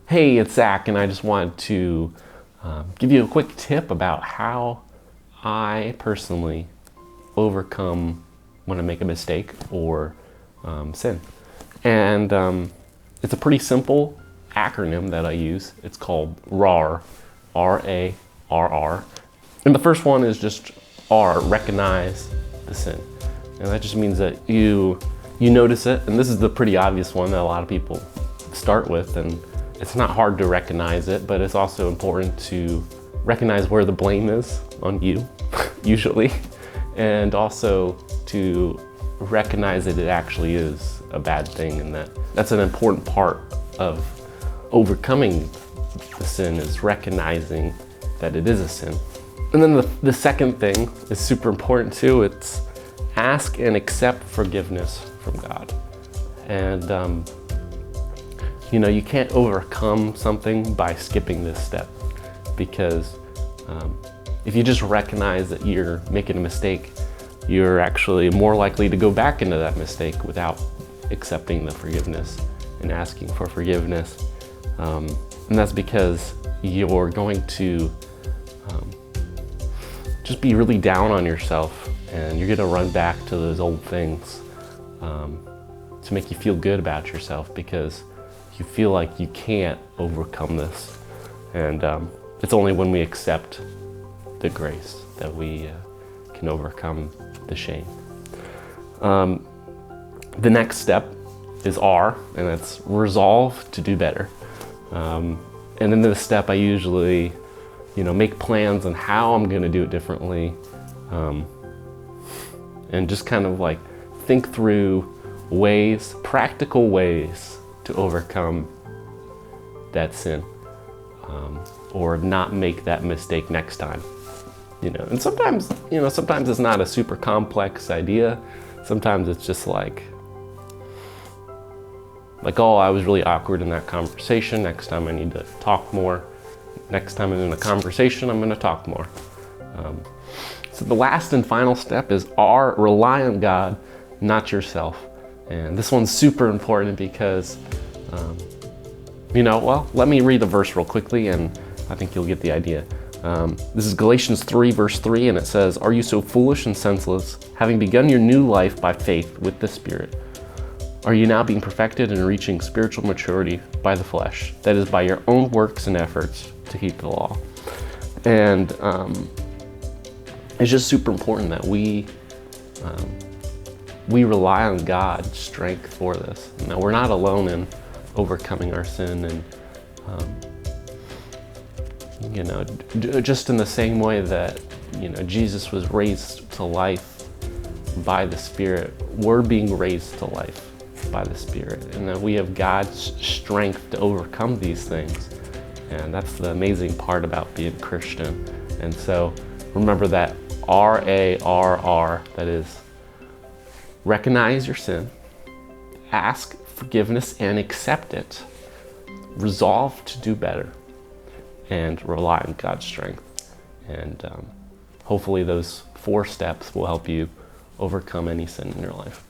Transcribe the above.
Hey, it's Zach, and I just wanted to give you a quick tip about how I personally overcome when I make a mistake or sin. And it's a pretty simple acronym that I use. It's called RARR, RARR. And the first one is just R, recognize the sin. And that just means that you notice it, and this is the pretty obvious one that a lot of people start with, and it's not hard to recognize it, but it's also important to recognize where the blame is on you, usually, and also to recognize that it actually is a bad thing, and that's an important part of overcoming the sin, is recognizing that it is a sin. And then the second thing is super important too. It's ask and accept forgiveness from God. And you can't overcome something by skipping this step, because if you just recognize that you're making a mistake, you're actually more likely to go back into that mistake without accepting the forgiveness and asking for forgiveness. And that's because you're going to just be really down on yourself, and you're going to run back to those old things to make you feel good about yourself, because you feel like you can't overcome this. And it's only when we accept the grace that we can overcome the shame. The next step is R, and it's resolve to do better. And in this step, I usually make plans on how I'm going to do it differently, and just kind of like think through practical ways to overcome that sin, or not make that mistake next time. And sometimes it's not a super complex idea. Sometimes it's just like, oh, I was really awkward in that conversation. Next time I need to talk more. Next time I'm in a conversation, I'm going to talk more. So the last and final step is R, rely on God, not yourself. And this one's super important because, let me read the verse real quickly, and I think you'll get the idea. This is Galatians 3, verse 3, and it says, "Are you so foolish and senseless, having begun your new life by faith with the Spirit? Are you now being perfected and reaching spiritual maturity by the flesh, that is, by your own works and efforts to keep the law?" And it's just super important that we rely on God's strength for this. Now, we're not alone in overcoming our sin, and just in the same way that Jesus was raised to life by the Spirit, we're being raised to life by the Spirit, and that we have God's strength to overcome these things. And that's the amazing part about being Christian. And so remember that RARR, that is, recognize your sin, ask forgiveness and accept it, resolve to do better, and rely on God's strength. And hopefully those 4 steps will help you overcome any sin in your life.